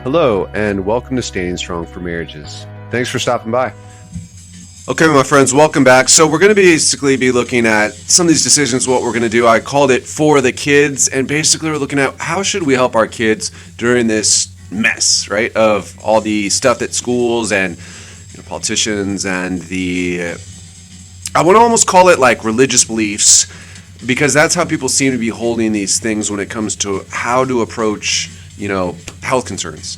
Hello, and welcome to Staying Strong for Marriages. Thanks for stopping by. Okay, my friends, welcome back. So we're going to basically be looking at some of these decisions, what we're going to do. I called it For the Kids, and basically we're looking at how should we help our kids during this mess, right, of all the stuff that schools and politicians and I want to almost call it like religious beliefs, because that's how people seem to be holding these things when it comes to how to approach, health concerns.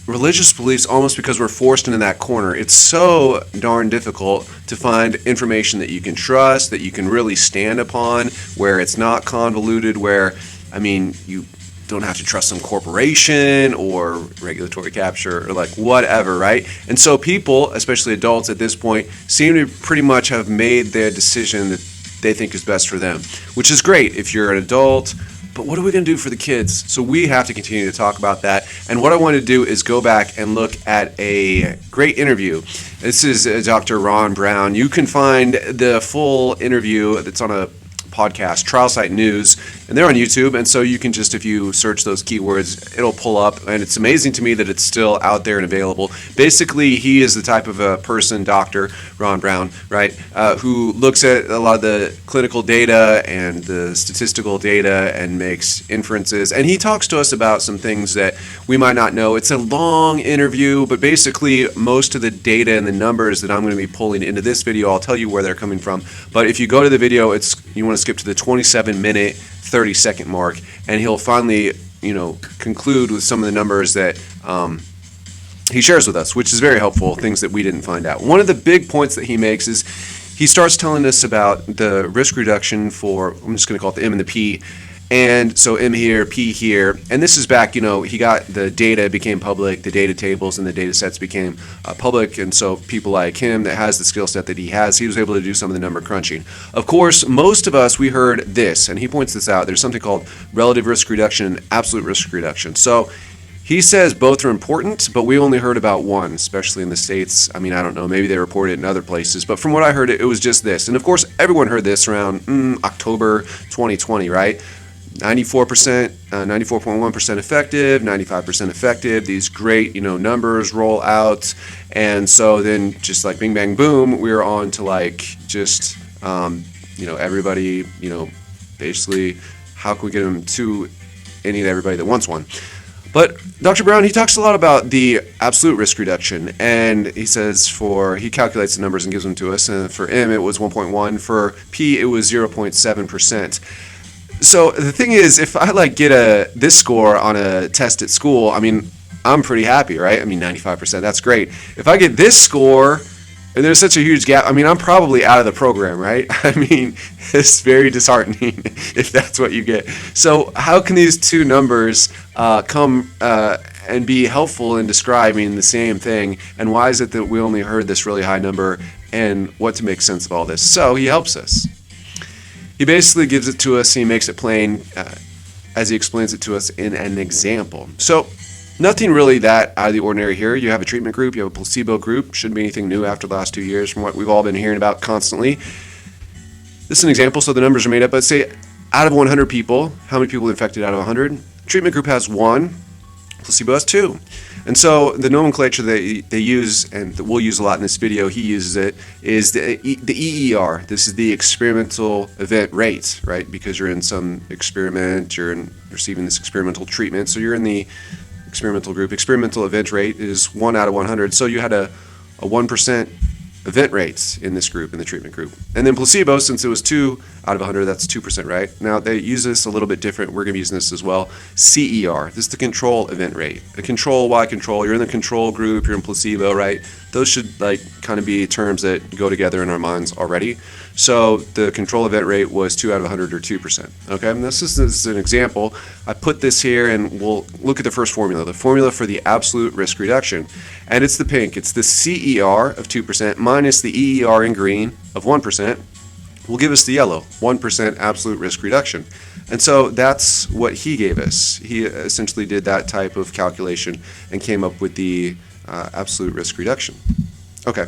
Religious beliefs, almost because we're forced into that corner. It's so darn difficult to find information that you can trust, that you can really stand upon, where it's not convoluted, where, you don't have to trust some corporation or regulatory capture or like whatever, right? And so people, especially adults at this point, seem to pretty much have made their decision that they think is best for them, which is great if you're an adult. But what are we going to do for the kids? So we have to continue to talk about that. And what I want to do is go back and look at a great interview. This is Dr. Ron Brown. You can find the full interview that's on a podcast, Trial Site News, and they're on YouTube. And so you can just, if you search those keywords, it'll pull up. And it's amazing to me that it's still out there and available. Basically, he is the type of a person, Dr. Ron Brown, right, who looks at a lot of the clinical data and the statistical data and makes inferences. And he talks to us about some things that we might not know. It's a long interview, but basically most of the data and the numbers that I'm going to be pulling into this video, I'll tell you where they're coming from. But if you go to the video, you want to skip to the 27-minute, 30-second mark, and he'll finally, conclude with some of the numbers that he shares with us, which is very helpful, things that we didn't find out. One of the big points that he makes is he starts telling us about the risk reduction for, I'm just going to call it the M and the P. And so M here, P here, and this is back, he got the data became public, the data tables and the data sets became public, and so people like him that has the skill set that he has, he was able to do some of the number crunching. Of course, most of us, we heard this, and he points this out, there's something called relative risk reduction and absolute risk reduction. So he says both are important, but we only heard about one, especially in the States. I don't know, maybe they reported it in other places, but from what I heard, it was just this. And of course, everyone heard this around October 2020, right? 94%, 94.1% effective, 95% effective, these great, numbers roll out. And so then just like bing, bang, boom, we're on to like just, everybody, basically how can we get them to any and everybody that wants one? But Dr. Brown, he talks a lot about the absolute risk reduction, and he says he calculates the numbers and gives them to us, and for M it was 1.1, for P it was 0.7%. So the thing is, if I get this score on a test at school, I'm pretty happy, right? 95%, that's great. If I get this score and there's such a huge gap, I'm probably out of the program, right? It's very disheartening if that's what you get. So how can these two numbers come and be helpful in describing the same thing? And why is it that we only heard this really high number, and what to make sense of all this? So he helps us. He basically gives it to us, and he makes it plain as he explains it to us in an example. So nothing really that out of the ordinary here. You have a treatment group, you have a placebo group. Shouldn't be anything new after the last 2 years from what we've all been hearing about constantly. This is an example, so the numbers are made up. Let's say out of 100 people, how many people infected out of 100? Treatment group has 1, placebo has 2. And so the nomenclature that they use, and that we'll use a lot in this video, he uses it, is the EER. This is the experimental event rate, right? Because you're in some experiment, you're receiving this experimental treatment, so you're in the experimental group. Experimental event rate is 1 out of 100, so you had a 1% event rates in this group, in the treatment group. And then placebo, since it was 2 out of 100, that's 2%, right? Now, they use this a little bit different. We're going to be using this as well. CER, this is the control event rate. The control, why control? You're in the control group, you're in placebo, right? Those should kind of be terms that go together in our minds already. So the control event rate was 2 out of 100, or 2%. Okay, and this is an example. I put this here, and we'll look at the first formula, the formula for the absolute risk reduction. And it's the pink. It's the CER of 2% minus the EER in green of 1% will give us the yellow, 1% absolute risk reduction. And so that's what he gave us. He essentially did that type of calculation and came up with the absolute risk reduction. Okay.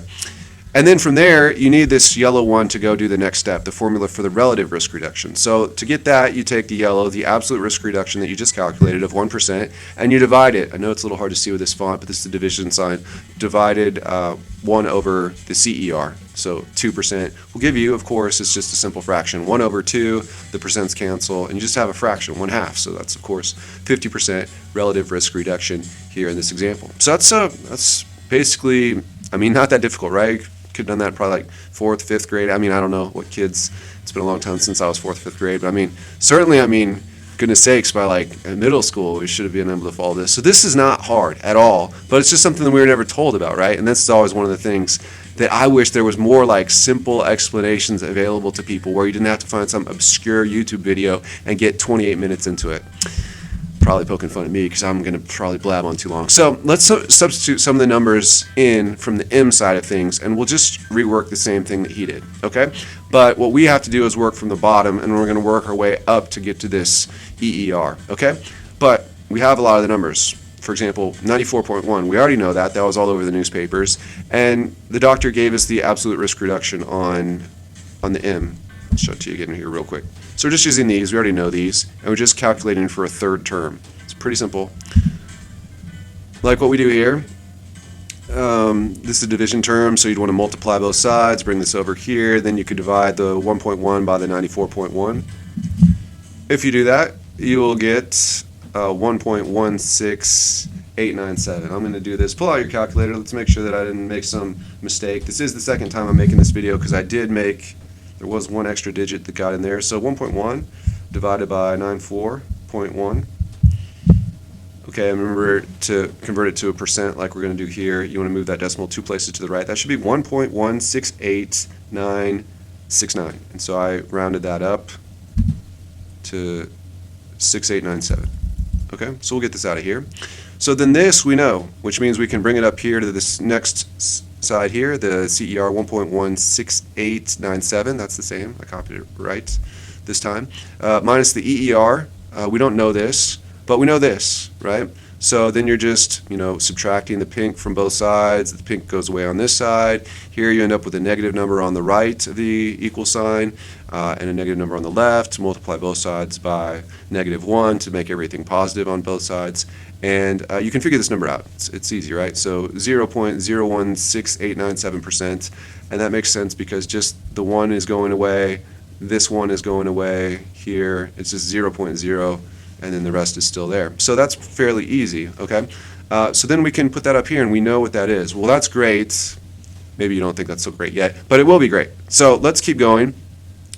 And then from there, you need this yellow one to go do the next step, the formula for the relative risk reduction. So to get that, you take the yellow, the absolute risk reduction that you just calculated of 1%, and you divide it. I know it's a little hard to see with this font, but this is the division sign. Divided 1 over the CER, so 2%. Will give you, of course, it's just a simple fraction. 1 over 2, the percents cancel, and you just have a fraction, 1/2. So that's, of course, 50% relative risk reduction here in this example. So that's basically, I mean, not that difficult, right? Could have done that probably like 4th, 5th grade. I mean, I don't know what kids, it's been a long time since I was 4th, 5th grade, but I mean, certainly, I mean, goodness sakes, by like in middle school, we should have been able to follow this. So this is not hard at all, but it's just something that we were never told about, right? And that's always one of the things that I wish there was more like simple explanations available to people where you didn't have to find some obscure YouTube video and get 28 minutes into it. Probably poking fun at me because I'm going to probably blab on too long. So let's substitute some of the numbers in from the M side of things, and we'll just rework the same thing that he did, okay? But what we have to do is work from the bottom, and we're going to work our way up to get to this EER, okay? But we have a lot of the numbers. For example, 94.1, we already know that. That was all over the newspapers. And the doctor gave us the absolute risk reduction on the M. I'll show it to you again here real quick. So we're just using these, we already know these, and we're just calculating for a third term. It's pretty simple. Like what we do here, this is a division term, so you'd want to multiply both sides, bring this over here, then you could divide the 1.1 by the 94.1. If you do that, you will get 1.16897. I'm going to do this. Pull out your calculator. Let's make sure that I didn't make some mistake. This is the second time I'm making this video because I did make, there was one extra digit that got in there. So 1.1 divided by 94.1. Okay, and remember to convert it to a percent like we're going to do here. You want to move that decimal 2 places to the right. That should be 1.168969. And so I rounded that up to 6897. Okay, so we'll get this out of here. So then this we know, which means we can bring it up here to this next side here, the CER 1.16897. That's the same. I copied it right this time. Minus the EER. We don't know this, but we know this, right? So then you're just, subtracting the pink from both sides. The pink goes away on this side. Here you end up with a negative number on the right of the equal sign and a negative number on the left. Multiply both sides by -1 to make everything positive on both sides. And you can figure this number out. It's easy, right? So 0.016897%. And that makes sense because just the 1 is going away. This 1 is going away here. It's just 0.0. And then the rest is still there. So that's fairly easy, okay? So then we can put that up here and we know what that is. Well, that's great. Maybe you don't think that's so great yet, but it will be great. So let's keep going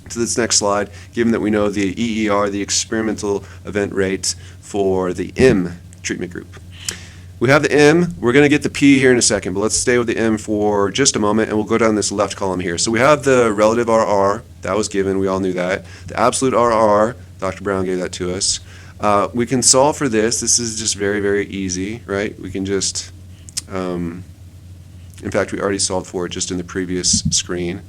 to this next slide, given that we know the EER, the experimental event rate for the M treatment group. We have the M. We're going to get the P here in a second, but let's stay with the M for just a moment, and we'll go down this left column here. So we have the relative RR. That was given. We all knew that. The absolute RR, Dr. Brown gave that to us. We can solve for this. This is just very, very easy, right? We can just, in fact, we already solved for it just in the previous screen.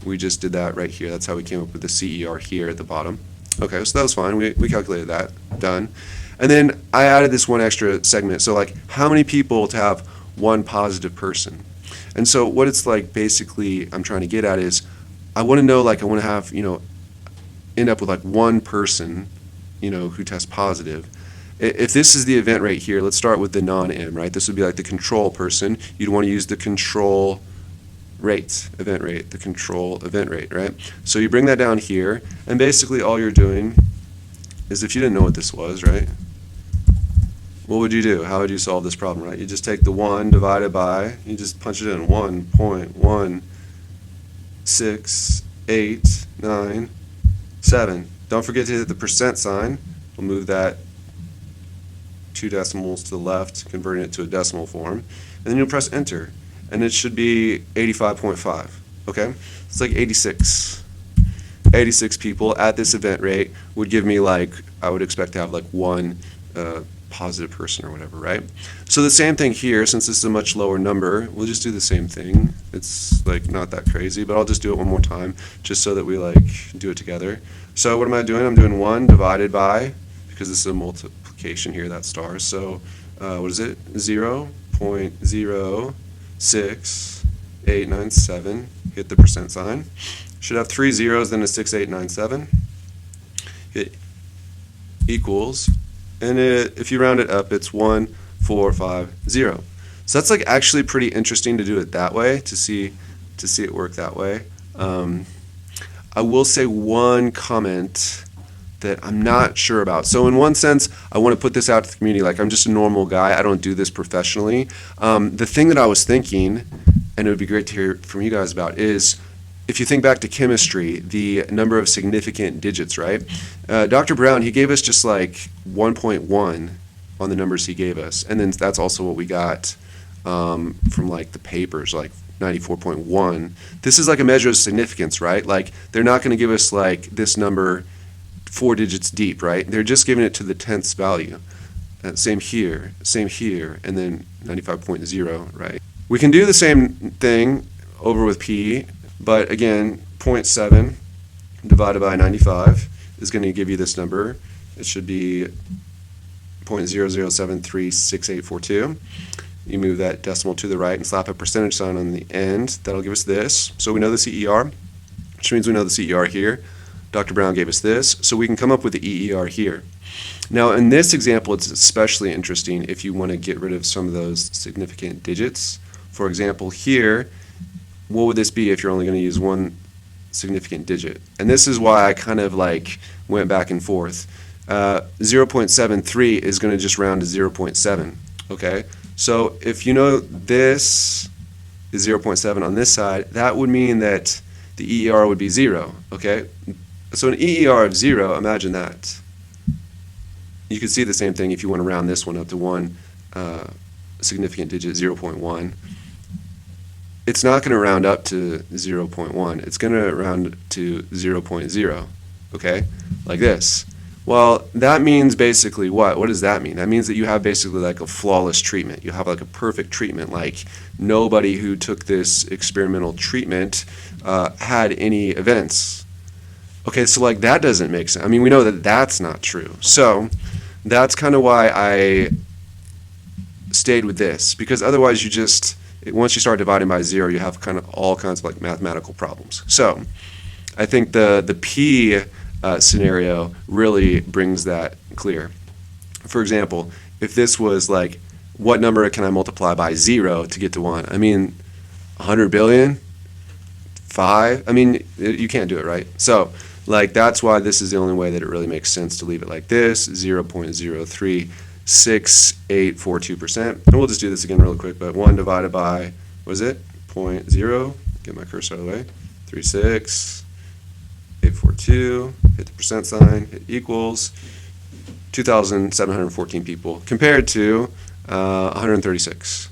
We just did that right here. That's how we came up with the CER here at the bottom. Okay, so that was fine. We calculated that. Done. And then I added this one extra segment. So like how many people to have one positive person? And so what it's like basically I'm trying to get at is I want to know, like I want to have, end up with like one person who tests positive. If this is the event rate here, let's start with the non-M, right? This would be like the control person. You'd want to use the control rate, event rate, the control event rate, right? So you bring that down here, and basically all you're doing is, if you didn't know what this was, right? What would you do? How would you solve this problem, right? You just take the 1 divided by, you just punch it in, 1.16897. Don't forget to hit the percent sign. We'll move that 2 decimals to the left, converting it to a decimal form. And then you'll press enter. And it should be 85.5. Okay? It's like 86. 86 people at this event rate would give me I would expect to have one positive person or whatever, right? So the same thing here, since this is a much lower number, we'll just do the same thing. It's not that crazy, but I'll just do it one more time just so that we do it together. So what am I doing? I'm doing 1 divided by, because this is a multiplication here, that star. So what is it? 0.06 897, hit the percent sign. Should have 3 zeros, then a 6897. Hit equals, and if you round it up, it's 1450. So that's like actually pretty interesting to do it that way, to see it work that way. I will say one comment that I'm not sure about. So in one sense, I want to put this out to the community. Like, I'm just a normal guy. I don't do this professionally. The thing that I was thinking, and it would be great to hear from you guys about, is if you think back to chemistry, the number of significant digits, right? Dr. Brown, he gave us just like 1.1 on the numbers he gave us. And then that's also what we got from like the papers, like 94.1. This is like a measure of significance, right? Like, they're not going to give us like this number 4 digits deep, right? They're just giving it to the tenths value. Same here, and then 95.0, right? We can do the same thing over with P, but again, 0.7 divided by 95 is going to give you this number. It should be 0.00736842. You move that decimal to the right and slap a percentage sign on the end. That'll give us this. So we know the CER, which means we know the CER here. Dr. Brown gave us this, so we can come up with the EER here. Now, in this example, it's especially interesting if you want to get rid of some of those significant digits. For example, here, what would this be if you're only going to use one significant digit? And this is why I kind of like went back and forth. 0.73 is going to just round to 0.7, okay? So if you know this is 0.7 on this side, that would mean that the EER would be 0, okay? So an EER of 0, imagine that. You could see the same thing if you want to round this one up to one significant digit, 0.1. It's not going to round up to 0.1. It's going to round to 0.0, okay? Like this. Well, that means basically what? What does that mean? That means that you have basically like a flawless treatment. You have like a perfect treatment. Like, nobody who took this experimental treatment had any events. Okay, so like that doesn't make sense. I mean, we know that that's not true. So that's kind of why I stayed with this, because otherwise you just, once you start dividing by 0, you have kind of all kinds of like mathematical problems. So I think the P scenario really brings that clear. For example, if this was like, what number can I multiply by 0 to get to 1? I mean, 100 billion? 5? I mean, you can't do it, right? So like, that's why this is the only way that it really makes sense to leave it like this, 0.036842%. And we'll just do this again really quick, but 1 divided by, what is it? 0.0, get my cursor out of the way, 36842, hit the percent sign, hit equals, 2,714 people compared to 136.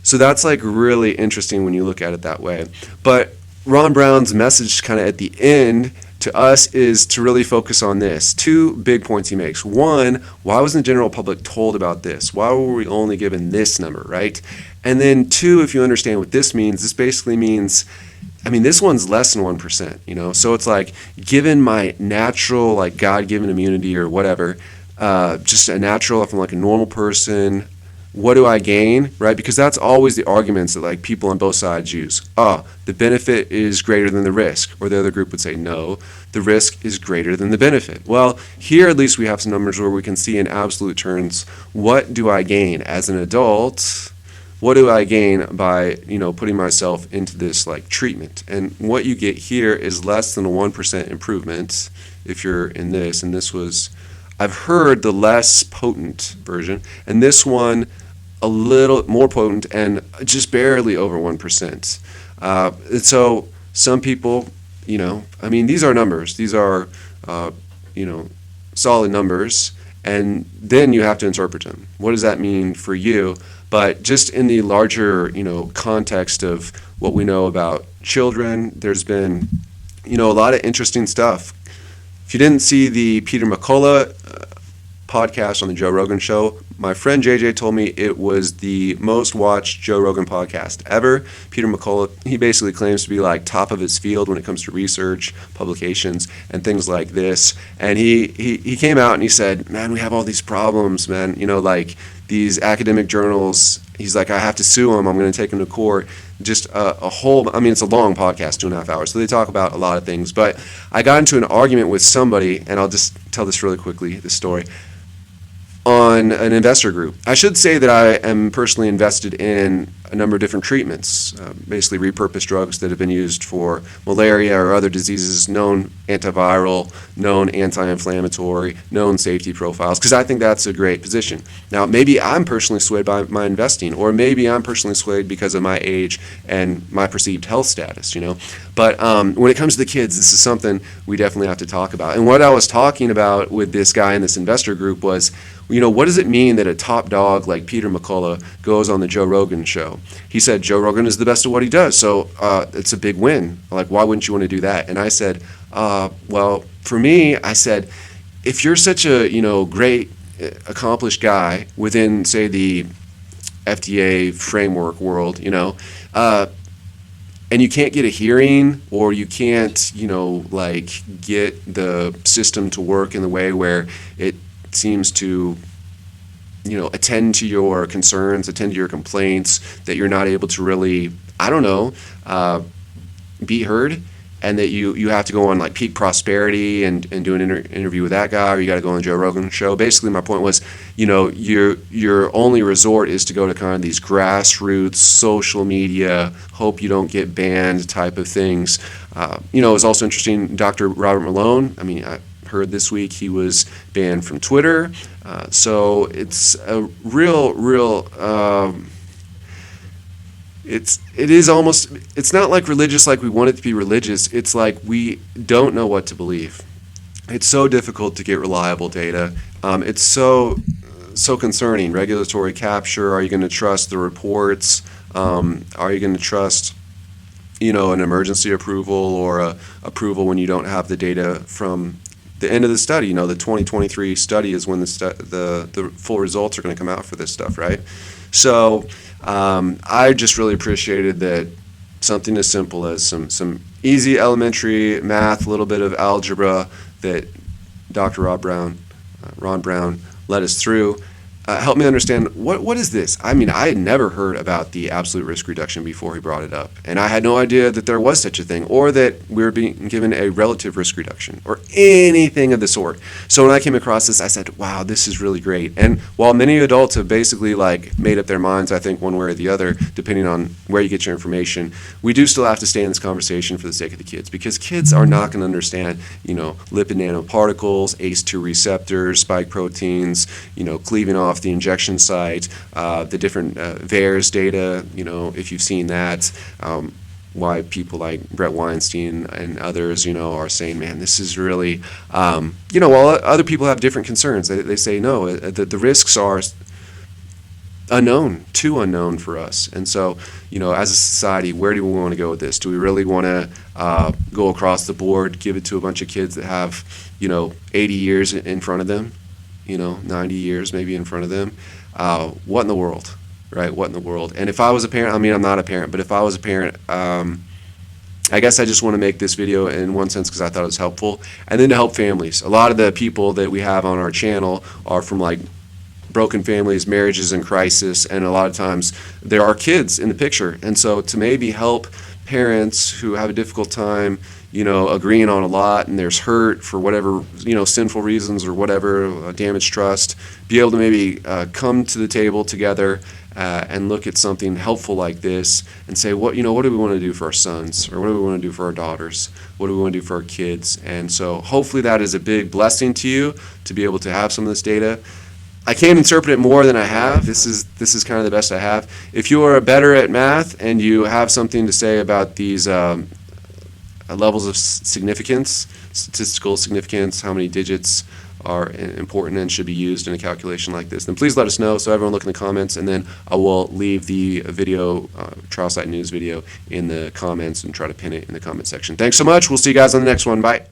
So that's like really interesting when you look at it that way. But Ron Brown's message kind of at the end to us is to really focus on this. 2 big points he makes. 1, why wasn't the general public told about this? Why were we only given this number, right? And then 2, if you understand what this means, this basically means, I mean, this one's less than 1%, you know? So it's like, given my natural, like, God-given immunity or whatever, just a natural, if I'm like a normal person, what do I gain, right? Because that's always the arguments that like people on both sides use. The benefit is greater than the risk, or the other group would say no, the risk is greater than the benefit. Well, here at least we have some numbers where we can see in absolute terms, what do I gain as an adult? What do I gain by, you know, putting myself into this like treatment? And what you get here is less than a 1% improvement if you're in this, and this was, I've heard the less potent version, and this one a little more potent and just barely over 1%. And so some people, you know, I mean, these are numbers. These are, you know, solid numbers, and then you have to interpret them. What does that mean for you? But just in the larger, you know, context of what we know about children, there's been, you know, a lot of interesting stuff. If you didn't see the Peter McCullough podcast on the Joe Rogan Show, my friend JJ told me it was the most watched Joe Rogan podcast ever. Peter McCullough, he basically claims to be like top of his field when it comes to research, publications, and things like this. And he came out and he said, man, we have all these problems, man. You know, like these academic journals. He's like, I have to sue them. I'm going to take them to court. Just a whole, I mean, it's a long podcast, 2.5 hours. So they talk about a lot of things. But I got into an argument with somebody, and I'll just tell this really quickly, this story, on an investor group. I should say that I am personally invested in a number of different treatments, basically repurposed drugs that have been used for malaria or other diseases, known antiviral, known anti-inflammatory, known safety profiles, because I think that's a great position. Now, maybe I'm personally swayed by my investing, or maybe I'm personally swayed because of my age and my perceived health status, But when it comes to the kids, this is something we definitely have to talk about. And what I was talking about with this guy in this investor group was, what does it mean that a top dog like Peter McCullough goes on the Joe Rogan show? He said Joe Rogan is the best at what he does, so it's a big win. Like, why wouldn't you want to do that? And I said, well, for me, I said, if you're such a great, accomplished guy within, say, the FDA framework world, and you can't get a hearing, or you can't, get the system to work in the way where it seems to attend to your concerns, attend to your complaints, that you're not able to really, be heard, and that you have to go on like Peak Prosperity and do an interview with that guy, or you got to go on the Joe Rogan show. Basically, my point was, your only resort is to go to kind of these grassroots social media, hope you don't get banned type of things. It was also interesting, Dr. Robert Malone, I heard this week he was banned from Twitter. So it's a real it's not like religious like we want it to be religious. It's like we don't know what to believe. It's so difficult to get reliable data. It's so concerning. Regulatory capture, are you going to trust the reports? Are you going to trust an emergency approval, or a approval when you don't have the data from the end of the study? The 2023 study is when the full results are going to come out for this stuff, right? So I just really appreciated that something as simple as some easy elementary math, a little bit of algebra that Dr. Ron Brown led us through, helped me understand what is this? I had never heard about the absolute risk reduction before he brought it up, and I had no idea that there was such a thing, or that we were being given a relative risk reduction, or anything of the sort. So when I came across this, I said, wow, this is really great. And while many adults have basically made up their minds, I think, one way or the other, depending on where you get your information, we do still have to stay in this conversation for the sake of the kids, because kids are not going to understand, lipid nanoparticles, ACE2 receptors, spike proteins, cleaving off the injection site, the different VAERS data, if you've seen that, why people like Brett Weinstein and others, are saying, man, this is really, while other people have different concerns, they say, no, the risks are too unknown for us. And so, as a society, where do we want to go with this? Do we really want to go across the board, give it to a bunch of kids that have, 80 years in front of them? 90 years maybe in front of them. What in the world, right? What in the world? And if I was a parent, I'm not a parent, but if I was a parent, I guess I just want to make this video in one sense because I thought it was helpful, and then to help families. A lot of the people that we have on our channel are from broken families, marriages in crisis, and a lot of times there are kids in the picture. And so to maybe help parents who have a difficult time agreeing on a lot, and there's hurt for whatever, sinful reasons or whatever, damaged trust, be able to maybe come to the table together and look at something helpful like this and say, what do we want to do for our sons, or what do we want to do for our daughters, what do we want to do for our kids? And so hopefully that is a big blessing to you to be able to have some of this data. I can't interpret it more than I have. This is kind of the best I have. If you are better at math and you have something to say about these levels of significance, statistical significance, how many digits are important and should be used in a calculation like this, then please let us know. So everyone look in the comments, and then I will leave the video, Trial Site News video, in the comments and try to pin it in the comment section. Thanks so much. We'll see you guys on the next one. Bye.